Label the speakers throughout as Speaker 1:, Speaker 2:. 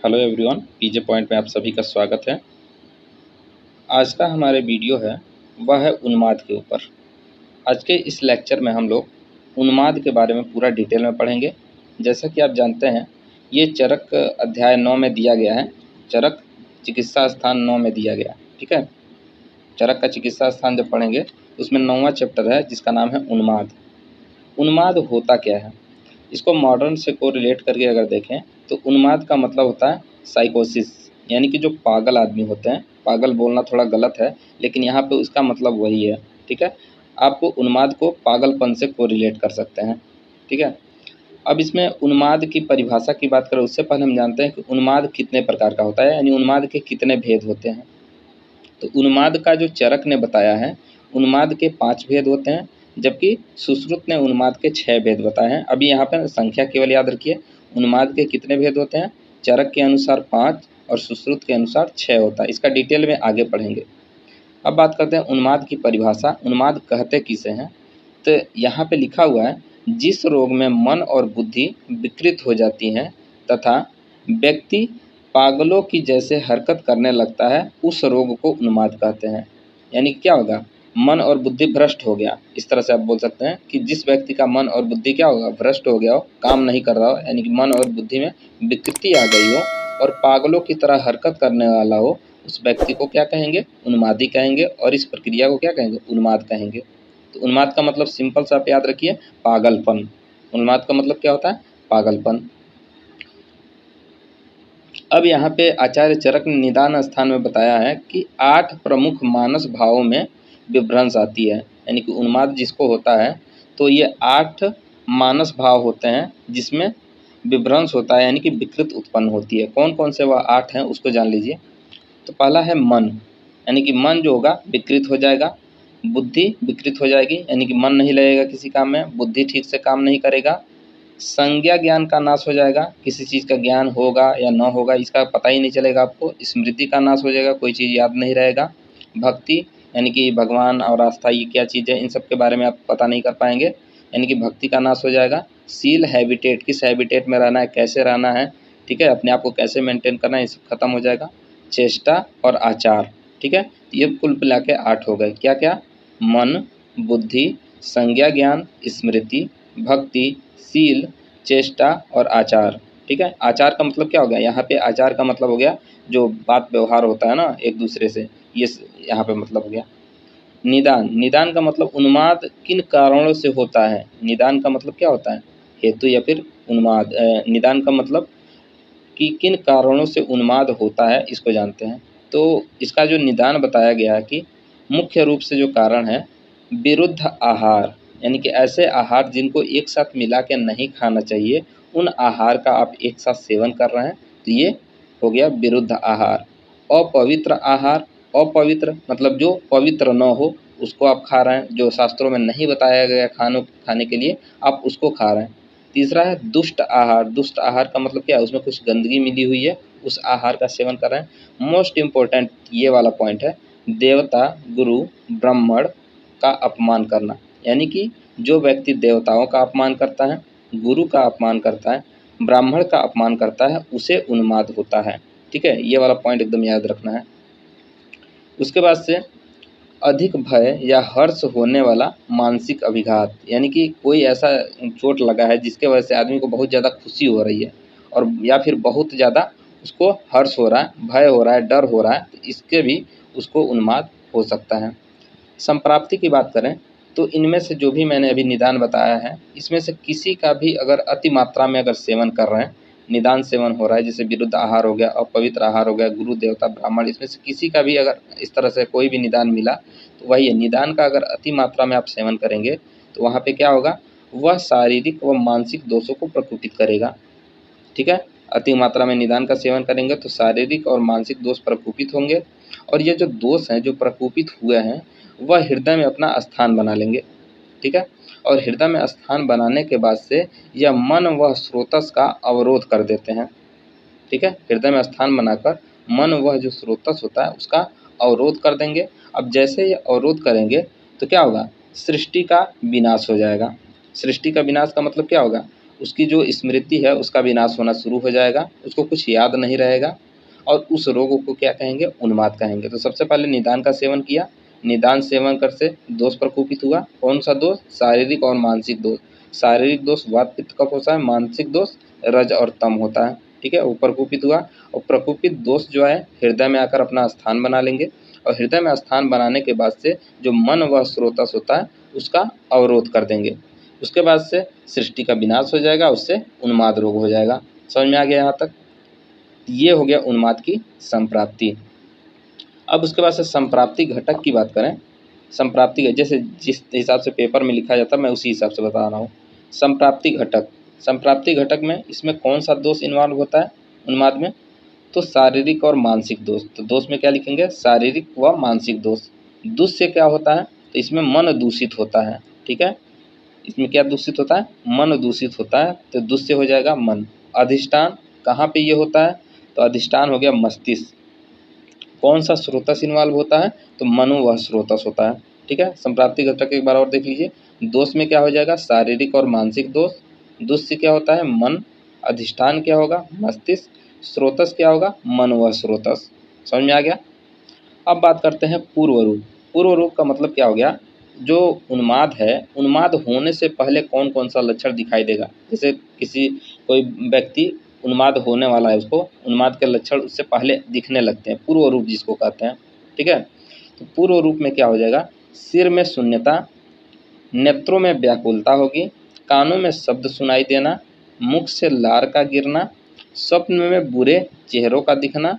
Speaker 1: Hello everyone, पीजे point में आप सभी का स्वागत है। आज का हमारे वीडियो है वह है उन्माद के ऊपर। आज के इस लेक्चर में हम लोग उन्माद के बारे में पूरा डिटेल में पढ़ेंगे। जैसा कि आप जानते हैं, ये चरक अध्याय 9 में दिया गया है। चरक चिकित्सा स्थान 9 में दिया गया, ठीक है। चरक का चिकित्सा स्थान जब पढ़ेंगे उसमें 9वां चैप्टर है जिसका नाम है उन्माद। उन्माद होता क्या है, इसको मॉडर्न से को रिलेट करके अगर देखें तो उन्माद का मतलब होता है साइकोसिस, यानी कि जो पागल आदमी होते हैं। पागल बोलना थोड़ा गलत है लेकिन यहाँ पे उसका मतलब वही है, ठीक है। आपको उन्माद को पागलपन से को रिलेट कर सकते हैं, ठीक है। अब इसमें उन्माद की परिभाषा की बात करें उससे पहले हम जानते हैं कि उन्माद कितने प्रकार का होता है, यानी उन्माद के कितने भेद होते हैं। तो उन्माद का जो चरक ने बताया है, उन्माद के 5 भेद होते हैं, जबकि सुश्रुत ने उन्माद के 6 भेद बताए हैं। अभी यहाँ पर संख्या केवल याद रखिए, उन्माद के कितने भेद होते हैं। चरक के अनुसार 5 और सुश्रुत के अनुसार 6 होता है। इसका डिटेल में आगे पढ़ेंगे। अब बात करते हैं उन्माद की परिभाषा। उन्माद कहते किसे हैं, तो यहाँ पे लिखा हुआ है, जिस रोग में मन और बुद्धि विकृत हो जाती हैं तथा व्यक्ति पागलों की जैसे हरकत करने लगता है, उस रोग को उन्माद कहते हैं। यानी क्या होगा, मन और बुद्धि भ्रष्ट हो गया। इस तरह से आप बोल सकते हैं कि जिस व्यक्ति का मन और बुद्धि क्या होगा, भ्रष्ट हो गया हो, काम नहीं कर रहा हो, यानी कि मन और बुद्धि में विकृति आ गई हो और पागलों की तरह हरकत करने वाला हो, उस व्यक्ति को क्या कहेंगे, उन्मादी कहेंगे। और इस प्रक्रिया को क्या कहेंगे, उन्माद कहेंगे। तो उन्माद का मतलब सिंपल सा आप याद रखिए, पागलपन। उन्माद का मतलब क्या होता है, पागलपन। अब यहाँ पे आचार्य चरक ने निदान स्थान में बताया है कि 8 प्रमुख मानस भावों में विभ्रंश आती है। यानी कि उन्माद जिसको होता है तो ये 8 मानस भाव होते हैं जिसमें विभ्रंश होता है, यानी कि विकृत उत्पन्न होती है। कौन कौन से वह 8 हैं उसको जान लीजिए। तो पहला है मन, यानी कि मन जो होगा विकृत हो जाएगा। बुद्धि विकृत हो जाएगी, यानी कि मन नहीं लगेगा किसी काम में, बुद्धि ठीक से काम नहीं करेगा। संज्ञा ज्ञान का नाश हो जाएगा, किसी चीज़ का ज्ञान होगा या न होगा इसका पता ही नहीं चलेगा आपको। स्मृति का नाश हो जाएगा, कोई चीज़ याद नहीं रहेगा। भक्ति, यानी कि भगवान और आस्था ये क्या चीज़ है, इन सब के बारे में आप पता नहीं कर पाएंगे, यानी कि भक्ति का नाश हो जाएगा। सील, हैबिटेट, किस हैबिटेट में रहना है, कैसे रहना है, ठीक है, अपने आप को कैसे मेंटेन करना है, ये सब खत्म हो जाएगा। चेष्टा और आचार, ठीक है, ये कुल मिला के 8 हो गए। क्या क्या, मन, बुद्धि, संज्ञा ज्ञान, स्मृति, भक्ति, सील, चेष्टा और आचार, ठीक है। आचार का मतलब क्या हो गया, यहाँ पे आचार का मतलब हो गया जो बात व्यवहार होता है ना एक दूसरे से, ये यहाँ पे मतलब हो गया। निदान, निदान का मतलब उन्माद किन कारणों से होता है। निदान का मतलब क्या होता है, हेतु या फिर उन्माद। निदान का मतलब कि किन कारणों से उन्माद होता है, इसको जानते हैं। तो इसका जो निदान बताया गया है कि मुख्य रूप से जो कारण है, विरुद्ध आहार, यानी कि ऐसे आहार जिनको एक साथ मिला के नहीं खाना चाहिए, उन आहार का आप एक साथ सेवन कर रहे हैं, तो ये हो गया विरुद्ध आहार। अपवित्र आहार, अपवित्र मतलब जो पवित्र न हो उसको आप खा रहे हैं, जो शास्त्रों में नहीं बताया गया खाने के लिए आप उसको खा रहे हैं। तीसरा है दुष्ट आहार। दुष्ट आहार का मतलब क्या है, उसमें कुछ गंदगी मिली हुई है, उस आहार का सेवन कर रहे हैं। मोस्ट इम्पोर्टेंट ये वाला पॉइंट है, देवता, गुरु, ब्राह्मण का अपमान करना, यानी कि जो व्यक्ति देवताओं का अपमान करता है, गुरु का अपमान करता है, ब्राह्मण का अपमान करता है, उसे उन्माद होता है, ठीक है। ये वाला पॉइंट एकदम याद रखना है। उसके बाद से अधिक भय या हर्ष होने वाला मानसिक अभिघात, यानी कि कोई ऐसा चोट लगा है जिसके वजह से आदमी को बहुत ज़्यादा खुशी हो रही है और या फिर बहुत ज़्यादा उसको हर्ष हो रहा है, भय हो रहा है, डर हो रहा है, तो इसके भी उसको उन्माद हो सकता है। संप्राप्ति की बात करें तो इनमें से जो भी मैंने अभी निदान बताया है, इसमें से किसी का भी अगर अति मात्रा में अगर सेवन कर रहे हैं, निदान सेवन हो रहा है, जैसे विरुद्ध आहार हो गया, अपवित्र आहार हो गया, गुरु, देवता, ब्राह्मण, इसमें से किसी का भी अगर इस तरह से कोई भी निदान मिला, तो वही है, निदान का अगर अति मात्रा में आप सेवन करेंगे तो वहाँ पे क्या होगा, वह शारीरिक व मानसिक दोषों को प्रकोपित करेगा, ठीक है। अति मात्रा में निदान का सेवन करेंगे तो शारीरिक और मानसिक दोष प्रकोपित होंगे, और ये जो दोष हैं जो प्रकोपित हुए हैं वह हृदय में अपना स्थान बना लेंगे, ठीक है। और हृदय में स्थान बनाने के बाद से यह मन व स्रोतस का अवरोध कर देते हैं, ठीक है। हृदय में स्थान बनाकर मन वह जो स्रोतस होता है उसका अवरोध कर देंगे। अब जैसे ये अवरोध करेंगे तो क्या होगा, सृष्टि का विनाश हो जाएगा। सृष्टि का विनाश का मतलब क्या होगा, उसकी जो स्मृति है उसका विनाश होना शुरू हो जाएगा, उसको कुछ याद नहीं रहेगा और उस रोग को क्या कहेंगे, उन्माद कहेंगे। तो सबसे पहले निदान का सेवन किया, निदान सेवन कर से दोष प्रकोपित हुआ। कौन सा दोष? शारीरिक और मानसिक दोष। शारीरिक दोष वात पित्त कफ होता है, मानसिक दोष रज और तम होता है। ठीक है, वो प्रकोपित हुआ और प्रकोपित दोष जो है हृदय में आकर अपना स्थान बना लेंगे और हृदय में स्थान बनाने के बाद से जो मन व स्रोतस होता है उसका अवरोध कर देंगे। उसके बाद से सृष्टि का विनाश हो जाएगा, उससे उन्माद रोग हो जाएगा। समझ में आ गया यहाँ तक? ये हो गया उन्माद की संप्राप्ति। अब उसके बाद से संप्राप्ति घटक की बात करें। संप्राप्ति जैसे जिस हिसाब से पेपर में लिखा जाता है मैं उसी हिसाब से बता रहा हूँ। संप्राप्ति घटक, संप्राप्ति घटक में इसमें कौन सा दोष इन्वॉल्व होता है उन्माद में? तो शारीरिक और मानसिक दोष। तो दोष में क्या लिखेंगे? शारीरिक व मानसिक दोष। दुष्य क्या होता है? तो इसमें मन दूषित होता है। ठीक है, इसमें क्या दूषित होता है? मन दूषित होता है, तो दुष्य हो जाएगा मन। अधिष्ठान कहाँ पे ये होता है? तो अधिष्ठान हो गया मस्तिष्क। कौन सा स्रोतस इन्वॉल्व होता है? तो मनो वह स्रोतस होता है। ठीक है, संप्राप्ति घटक एक बार और देख लीजिए। दोष में क्या हो जाएगा? शारीरिक और मानसिक दोष। दुष्य क्या होता है? मन। अधिष्ठान क्या होगा? मस्तिष्क। स्रोतस क्या होगा? मन व स्रोतस। समझ में आ गया? अब बात करते हैं पूर्व रूप। पूर्व रूप का मतलब क्या हो गया? जो उन्माद है, उन्माद होने से पहले कौन कौन सा लक्षण दिखाई देगा? जैसे किसी कोई व्यक्ति उन्माद होने वाला है, उसको उन्माद के लक्षण उससे पहले दिखने लगते हैं, पूर्व रूप जिसको कहते हैं। ठीक है, तो पूर्व रूप में क्या हो जाएगा? सिर में शून्यता, नेत्रों में व्याकुलता होगी, कानों में शब्द सुनाई देना, मुख से लार का गिरना, स्वप्न में बुरे चेहरों का दिखना,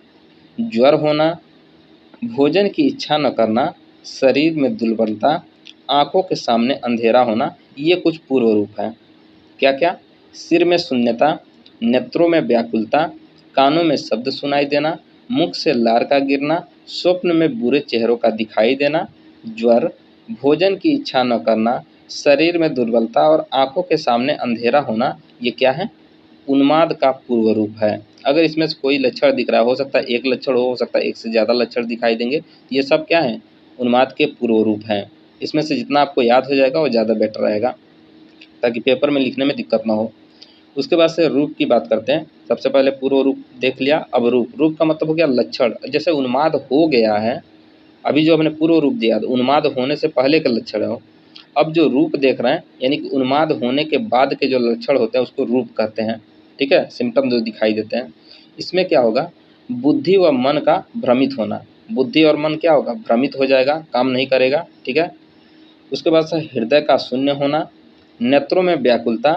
Speaker 1: ज्वर होना, भोजन की इच्छा न करना, शरीर में दुर्बलता, आंखों के सामने अंधेरा होना, ये कुछ पूर्व रूप है। क्या क्या? सिर में शून्यता, नेत्रों में व्याकुलता, कानों में शब्द सुनाई देना, मुख से लार का गिरना, स्वप्न में बुरे चेहरों का दिखाई देना, ज्वर, भोजन की इच्छा न करना, शरीर में दुर्बलता और आंखों के सामने अंधेरा होना, ये क्या है? उन्माद का पूर्व रूप है। अगर इसमें से कोई लक्षण दिख रहा है, हो सकता है एक लक्षण हो सकता है एक से ज़्यादा लक्षण दिखाई देंगे, ये सब क्या है? उन्माद के पूर्व रूप हैं। इसमें से जितना आपको याद हो जाएगा वो ज़्यादा बेटर रहेगा, ताकि पेपर में लिखने में दिक्कत ना हो। उसके बाद से रूप की बात करते हैं। सबसे पहले पूर्व रूप देख लिया, अब रूप। रूप का मतलब हो गया लक्षण। जैसे उन्माद हो गया है, अभी जो हमने पूर्व रूप दिया तो उन्माद होने से पहले का लक्षण है। अब जो रूप देख रहे हैं यानी कि उन्माद होने के बाद के जो लक्षण होते हैं उसको रूप कहते हैं। ठीक है, सिम्टम जो दिखाई देते हैं। इसमें क्या होगा? बुद्धि व मन का भ्रमित होना। बुद्धि और मन क्या होगा? भ्रमित हो जाएगा, काम नहीं करेगा। ठीक है, उसके बाद से हृदय का शून्य होना, नेत्रों में व्याकुलता,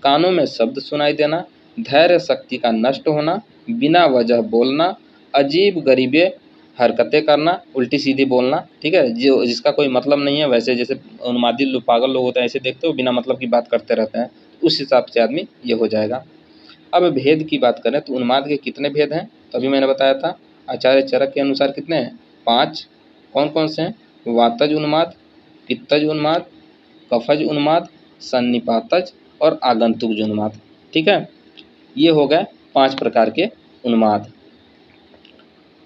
Speaker 1: कानों में शब्द सुनाई देना, धैर्य शक्ति का नष्ट होना, बिना वजह बोलना, अजीब गरीबे हरकतें करना, उल्टी सीधी बोलना। ठीक है, जो जिसका कोई मतलब नहीं है, वैसे जैसे उन्मादी लोग, पागल लोग होते हैं, ऐसे देखते हो बिना मतलब की बात करते रहते हैं, उस हिसाब से आदमी ये हो जाएगा। अब भेद की बात करें तो उन्माद के कितने भेद हैं? तो अभी मैंने बताया था, आचार्य चरक के अनुसार कितने हैं? 5। कौन कौन से हैं? वातज उन्माद, पित्तज उन्माद, कफज उन्माद, सन्निपातज और आगंतुक उन्माद। ठीक है, ये हो गए 5 प्रकार के उन्माद।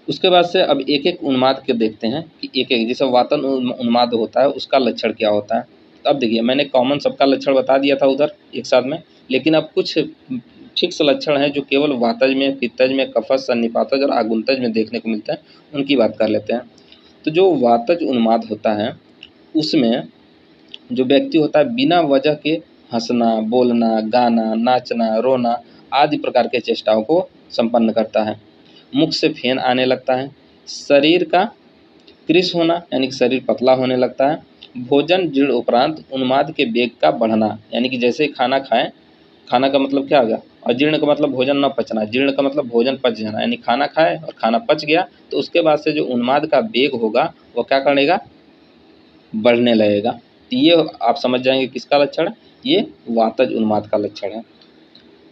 Speaker 1: उसके बाद से अब एक एक उन्माद के देखते हैं कि एक एक, जैसे वातन उन्माद होता है उसका लक्षण क्या होता है। तो अब देखिए, मैंने कॉमन सबका लक्षण बता दिया था उधर एक साथ में, लेकिन अब कुछ फिक्स लक्षण हैं जो केवल वातज में, पित्तज में, कफज, सन्निपातज और आगुंतज में देखने को मिलते हैं, उनकी बात कर लेते हैं। तो जो वातज उन्माद होता है उसमें जो व्यक्ति होता है बिना वजह के हंसना, बोलना, गाना, नाचना, रोना आदि प्रकार के चेष्टाओं को संपन्न करता है। मुख से फेन आने लगता है, शरीर का कृश होना यानी कि शरीर पतला होने लगता है, भोजन जीर्ण उपरांत उन्माद के वेग का बढ़ना यानी कि जैसे ही खाना खाएं, खाना का मतलब क्या होगा? और जीर्ण का मतलब भोजन न पचना, जीर्ण का मतलब भोजन पच जाना, यानी खाना खाए और खाना पच गया तो उसके बाद से जो उन्माद का वेग होगा वो क्या करेगा? बढ़ने लगेगा। तो ये आप समझ जाएंगे किसका लक्षण है? ये वातज उन्माद का लक्षण है।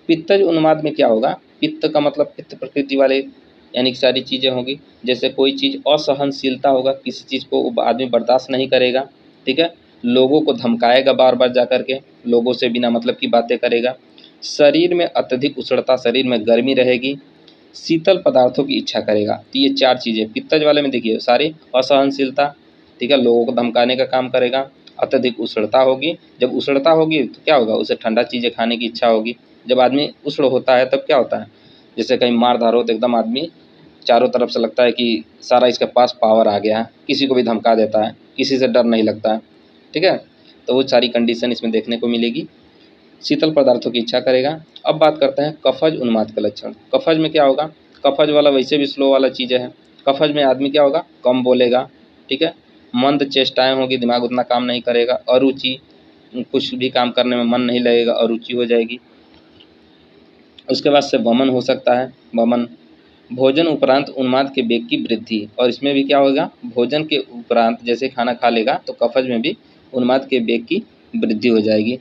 Speaker 1: पित्तज उन्माद में क्या होगा? पित्त का मतलब पित्त प्रकृति वाले यानी कि सारी चीज़ें होंगी, जैसे कोई चीज़ असहनशीलता होगा, किसी चीज़ को आदमी बर्दाश्त नहीं करेगा। ठीक है, लोगों को धमकाएगा बार बार जा कर के, लोगों से बिना मतलब की बातें करेगा, शरीर में अत्यधिक उष्णता, शरीर में गर्मी रहेगी, शीतल पदार्थों की इच्छा करेगा। तो ये 4 चीज़ें पित्तज वाले में देखिए, सारी असहनशीलता, ठीक है, लोगों को धमकाने का काम करेगा, अत्यधिक उष्णता होगी। जब उष्णता होगी तो क्या होगा, उसे ठंडा चीज़ें खाने की इच्छा होगी। जब आदमी उष्ण होता है तब क्या होता है, जैसे कहीं मार धाड़ हो तो एकदम आदमी चारों तरफ से लगता है कि सारा इसके पास पावर आ गया है, किसी को भी धमका देता है, किसी से डर नहीं लगता है। ठीक है, तो वो सारी कंडीशन इसमें देखने को मिलेगी। शीतल पदार्थों की इच्छा करेगा। अब बात करते हैं कफज उन्माद का लक्षण। कफज में क्या होगा, कफज वाला वैसे भी स्लो वाला चीज़ें है। कफज में आदमी क्या होगा, कम बोलेगा। ठीक है, मंद चेष्टाएं होगी, दिमाग उतना काम नहीं करेगा। अरुचि, कुछ भी काम करने में मन नहीं लगेगा, अरुचि हो जाएगी। उसके बाद से वमन हो सकता है, वमन। भोजन उपरांत उन्माद के वेग की वृद्धि, और इसमें भी क्या होगा, भोजन के उपरांत जैसे खाना खा लेगा तो कफज में भी उन्माद के वेग की वृद्धि हो जाएगी।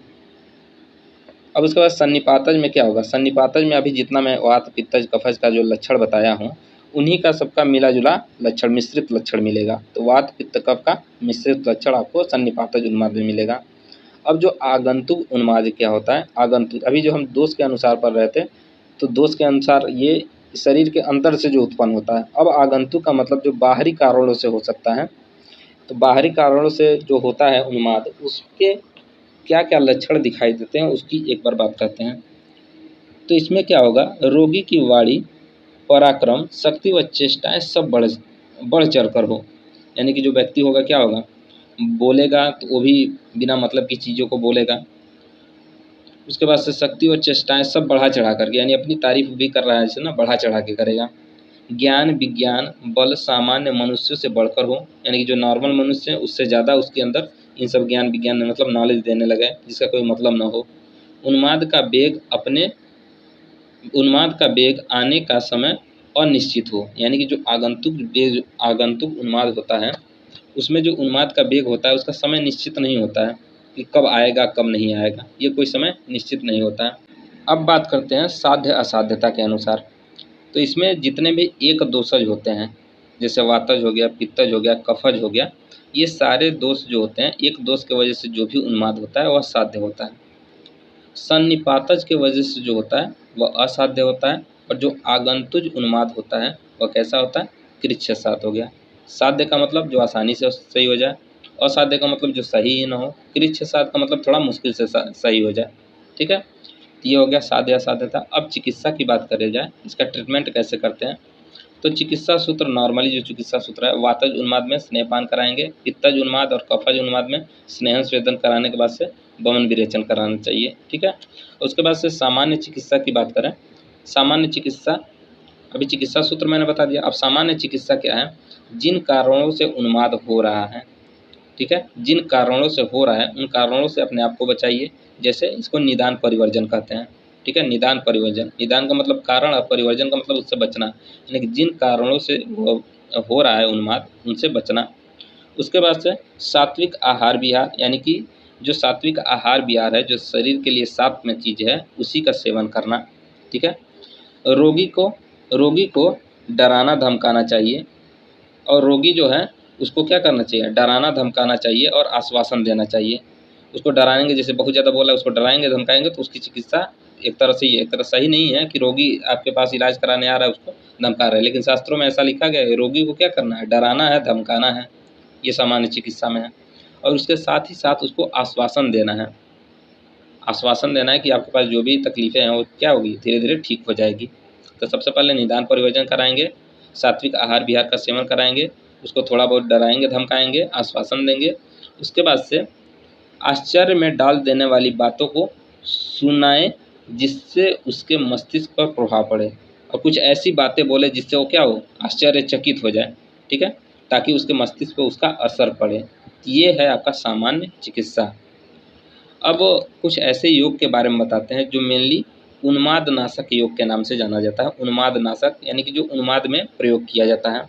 Speaker 1: अब उसके बाद सन्निपातज में क्या होगा, सन्निपातज में अभी जितना मैं वात पित्तज कफज का जो लक्षण बताया हूँ उन्हीं का सबका मिला जुला लक्षण, मिश्रित लक्षण मिलेगा। तो वात पित्त कफ का मिश्रित लक्षण आपको सन्निपातज उन्माद में मिलेगा। अब जो आगंतुक उन्माद क्या होता है, आगंतुक अभी जो हम दोष के अनुसार पढ़ रहे थे, तो दोष के अनुसार ये शरीर के अंदर से जो उत्पन्न होता है। अब आगंतुक का मतलब जो बाहरी कारणों से हो सकता है। तो बाहरी कारणों से जो होता है उन्माद, उसके क्या क्या लक्षण दिखाई देते हैं उसकी एक बार बात करते हैं। तो इसमें क्या होगा, रोगी की वाणी, पराक्रम, शक्ति व चेष्टाएं सब बढ़ चढ़ कर हो। यानी कि जो व्यक्ति होगा क्या होगा, बोलेगा तो वो भी बिना मतलब की चीज़ों को बोलेगा। उसके बाद से शक्ति और चेष्टाएं सब बढ़ा चढ़ा करके, यानी अपनी तारीफ भी कर रहा है जैसे ना, बढ़ा चढ़ा के करेगा। ज्ञान विज्ञान बल सामान्य मनुष्यों से बढ़कर हो, यानी कि जो नॉर्मल मनुष्य है उससे ज़्यादा उसके अंदर इन सब ज्ञान विज्ञान में मतलब नॉलेज देने लगे जिसका कोई मतलब ना हो। उन्माद का वेग आने का समय अनिश्चित हो, यानी कि जो आगंतुक उन्माद होता है उसमें जो उन्माद का वेग होता है उसका समय निश्चित नहीं होता है कि कब आएगा कब नहीं आएगा, ये कोई समय निश्चित नहीं होता है। अब बात करते हैं साध्य असाध्यता के अनुसार। तो इसमें जितने भी एक दोषज होते हैं, जैसे वातज हो गया, पित्तज हो गया, कफज हो गया, ये सारे दोष जो होते हैं, एक दोष की वजह से जो भी उन्माद होता है वह साध्य होता है। सन्निपातज की वजह से जो होता है वह असाध्य होता है, और जो आगंतुज उन्माद होता है वह कैसा होता है, कृच्छ्रसात हो गया। साध्य का मतलब जो आसानी से सही हो जाए, असाध्य का मतलब जो सही ही ना हो, कृच्छ्रसात का मतलब थोड़ा मुश्किल से सही हो जाए। ठीक है, ये हो गया साध्य असाध्यता। अब चिकित्सा की बात करी जाए, इसका ट्रीटमेंट कैसे करते हैं। तो चिकित्सा सूत्र, नॉर्मली जो चिकित्सा सूत्र है, वातज उन्माद में स्नेहपान कराएंगे, पित्तज उन्माद और कफज उन्माद में स्नेहन स्वेदन कराने के बाद से वमन विरेचन कराना चाहिए। ठीक है, उसके बाद से सामान्य चिकित्सा की बात करें। सामान्य चिकित्सा, अभी चिकित्सा सूत्र मैंने बता दिया। अब सामान्य चिकित्सा क्या है, जिन कारणों से उन्माद हो रहा है, ठीक है, जिन कारणों से हो रहा है उन कारणों से अपने आप को बचाइए। जैसे इसको निदान परिवर्जन कहते हैं। ठीक है, निदान परिवर्जन, निदान का मतलब कारण और परिवर्जन का मतलब उससे बचना, यानी कि जिन कारणों से हो रहा है उन्माद उनसे बचना। उसके बाद से सात्विक आहार विहार, यानी कि जो सात्विक आहार विहार है, जो शरीर के लिए सात्व चीज़ है, उसी का सेवन करना। ठीक है, रोगी को डराना धमकाना चाहिए, और रोगी जो है उसको क्या करना चाहिए, डराना धमकाना चाहिए और आश्वासन देना चाहिए। उसको डराएंगे, जैसे बहुत ज़्यादा बोला, उसको डराएंगे धमकाएंगे तो उसकी चिकित्सा एक तरह सही नहीं है कि रोगी आपके पास इलाज कराने आ रहा है उसको धमका रहे हैं। लेकिन शास्त्रों में ऐसा लिखा गया है, रोगी को क्या करना है, डराना है, धमकाना है, ये सामान्य चिकित्सा में है। और उसके साथ ही साथ उसको आश्वासन देना है। आश्वासन देना है कि आपके पास जो भी तकलीफ़ें हैं वो क्या होगी, धीरे धीरे ठीक हो जाएगी। तो सबसे पहले निदान परिवर्जन कराएंगे, सात्विक आहार विहार का सेवन कराएंगे, उसको थोड़ा बहुत डराएंगे धमकाएंगे, आश्वासन देंगे। उसके बाद से आश्चर्य में डाल देने वाली बातों को सुनाएं जिससे उसके मस्तिष्क पर प्रभाव पड़े, और कुछ ऐसी बातें बोले जिससे वो क्या हो, आश्चर्यचकित हो जाए। ठीक है, ताकि उसके मस्तिष्क पर उसका असर पड़े। ये है आपका सामान्य चिकित्सा। अब कुछ ऐसे योग के बारे में बताते हैं जो मेनली उन्माद नाशक योग के नाम से जाना जाता है। उन्माद नाशक यानी कि जो उन्माद में प्रयोग किया जाता है।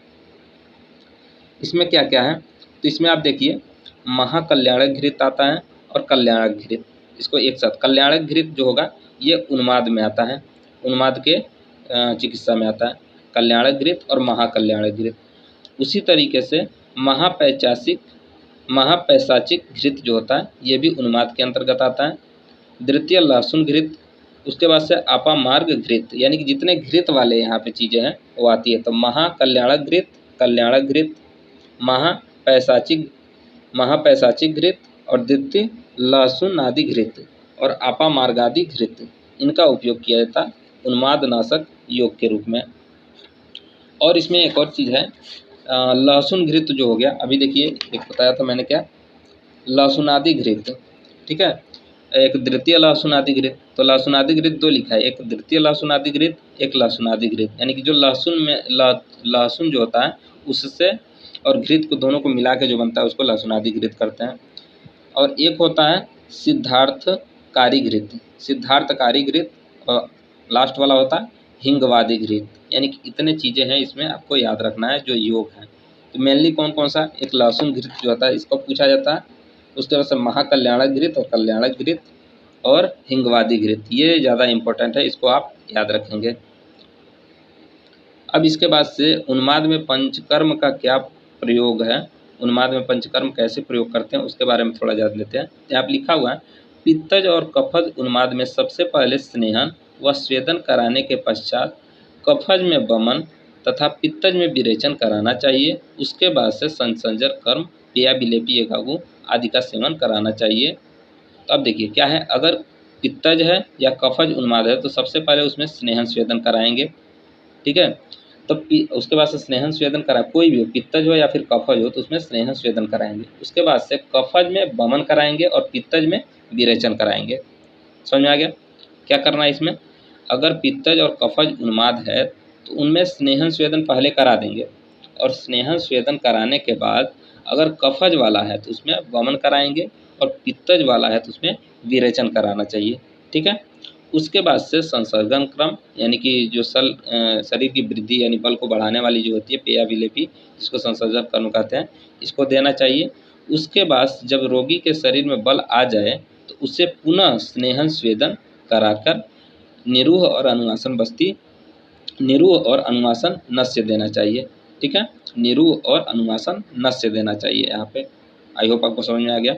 Speaker 1: इसमें क्या क्या है, तो इसमें आप देखिए, महाकल्याणक घृत आता है और कल्याणक घृत, इसको एक साथ, कल्याणक घृत जो होगा ये उन्माद में आता है, उन्माद के चिकित्सा में आता है, कल्याणक घृत और महाकल्याणक घृत। उसी तरीके से महापैशाचिक घृत जो होता है ये भी उन्माद के अंतर्गत आता है। द्वितीय लहसुन घृत, उसके बाद से अपामार्ग घृत, यानी कि जितने घृत वाले यहाँ पे चीज़ें हैं वो आती है। तो महाकल्याणक घृत, कल्याणक घृत, महापैशाचिक घृत और द्वितीय लहसुन आदि घृत और अपामार्गादि घृत, इनका उपयोग किया जाता है उन्मादनाशक योग के रूप में। और इसमें एक और चीज़ है, लहसुन घृत जो हो गया, अभी देखिए एक बताया था मैंने क्या, लहसुनादि घृत, ठीक है, एक द्वितीय लहसुनादि घृत। तो लहसुनादि घृत दो लिखा है, एक द्वितीय लहसुनादि घृत, एक लहसुनादि घृत, यानी कि जो लहसुन में लहसुन जो होता है उससे और घृत को दोनों को मिला के जो बनता है उसको लहसुनादि घृत करते हैं। और एक होता है सिद्धार्थकारी घृत, सिद्धार्थकारी घृत, और लास्ट वाला होता है हिंगवादी घृत। यानी कि इतने चीज़ें हैं इसमें आपको याद रखना है जो योग है। तो मेनली कौन कौन सा, एक लहसुन घृत जो होता है इसको पूछा जाता है, उसके बाद से महाकल्याणक घृत और कल्याणक घृत और हिंगवादी घृत, ये ज़्यादा इम्पोर्टेंट है, इसको आप याद रखेंगे। अब इसके बाद से उन्माद में पंचकर्म का क्या प्रयोग है, उन्माद में पंचकर्म कैसे प्रयोग करते हैं उसके बारे में थोड़ा जान लेते हैं। यहाँ पे लिखा हुआ है, पित्तज और कफज उन्माद में सबसे पहले स्नेहन व स्वेदन कराने के पश्चात कफज में वमन तथा पित्तज में विरेचन कराना चाहिए। उसके बाद से संसंजर कर्म, पेया विलेपी एकागु आदि का सेवन कराना चाहिए। तो अब देखिए क्या है, अगर पित्तज है या कफज उन्माद है तो सबसे पहले उसमें स्नेहन स्वेदन कराएंगे, ठीक है। तो उसके बाद से स्नेहन स्वेदन करा, कोई भी हो, पित्तज हो या फिर कफज हो, तो उसमें स्नेहन स्वेदन कराएंगे। उसके बाद से कफज में वमन कराएंगे और पित्तज में विरेचन कराएंगे। समझ में आ गया क्या करना है इसमें। अगर पित्तज और कफज उन्माद है तो उनमें स्नेहन स्वेदन पहले करा देंगे, और स्नेहन स्वेदन कराने के बाद अगर कफज वाला है तो उसमें वमन कराएंगे और पित्तज वाला है तो उसमें विरेचन कराना चाहिए, ठीक है। उसके बाद से संसर्गन क्रम, यानी कि जो शरीर की वृद्धि यानी बल को बढ़ाने वाली जो होती है पेया विलेपी, जिसको संसर्गन कर्म कहते हैं, इसको देना चाहिए। उसके बाद जब रोगी के शरीर में बल आ जाए तो उसे पुनः स्नेहन स्वेदन कराकर निरूह और अनुवासन बस्ती, निरूह और अनुवासन नस्य देना चाहिए, ठीक है। निरूह और अनुवासन नस्य देना चाहिए यहाँ पे। आई होप आपको समझ में आ गया।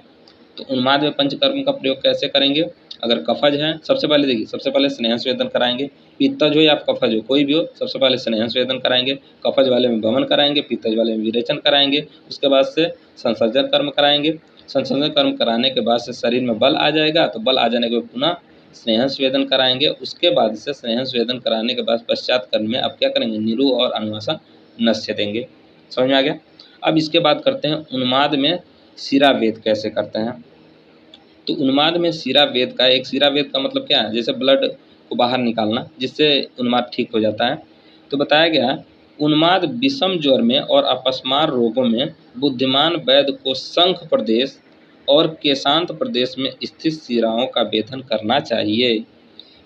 Speaker 1: तो उन्माद में पंचकर्म का प्रयोग कैसे करेंगे, अगर कफज है सबसे पहले देखिए, सबसे पहले स्नेहन स्वेदन कराएंगे, पित्तज हो या कफज हो कोई भी हो, सबसे पहले स्नेहन स्वेदन कराएंगे, कफज वाले में वमन कराएंगे, पित्तज वाले में विरेचन कराएंगे। उसके बाद से संसर्जन कर्म कराएंगे। संसर्जन कर्म कराने के बाद से शरीर में बल आ जाएगा, तो बल आ जाने के बाद पुनः स्नेहन स्वेदन कराएंगे। उसके बाद से स्नेहन स्वेदन कराने के बाद पश्चात कर्म में अब क्या करेंगे, निरूह और अनुवासन नस्य देंगे। समझ में आ गया। अब इसके बाद करते हैं उन्माद में शिरावेद कैसे करते हैं। तो उन्माद में शिरावेद का, एक शिरावेद का मतलब क्या है, जैसे ब्लड को बाहर निकालना, जिससे उन्माद ठीक हो जाता है। तो बताया गया है, उन्माद विषम ज्वर में और अपस्मार रोगों में बुद्धिमान वैद्य को शंख प्रदेश और केशांत प्रदेश में स्थित शिराओं का वेधन करना चाहिए।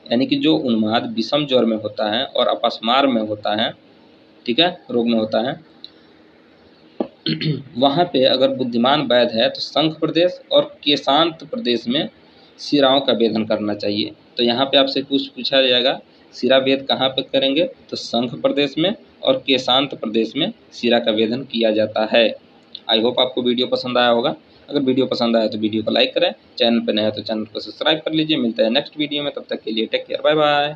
Speaker 1: यानी कि जो उन्माद विषम ज्वर में होता है और अपस्मार में होता है, ठीक है, रोग में होता है, वहाँ पे अगर बुद्धिमान वैद्य है तो शंख प्रदेश और केशांत प्रदेश में शिराओं का वेधन करना चाहिए। तो यहाँ पे आपसे कुछ पूछा जाएगा, शिरा वेद कहाँ पे करेंगे, तो शंख प्रदेश में और केशांत प्रदेश में शिरा का वेधन किया जाता है। आई होप आपको वीडियो पसंद आया होगा। अगर वीडियो पसंद आया तो वीडियो को लाइक करें, चैनल पर नया है तो चैनल को सब्सक्राइब कर लीजिए। मिलता है नेक्स्ट वीडियो में, तब तक के लिए टेक केयर, बाय बाय।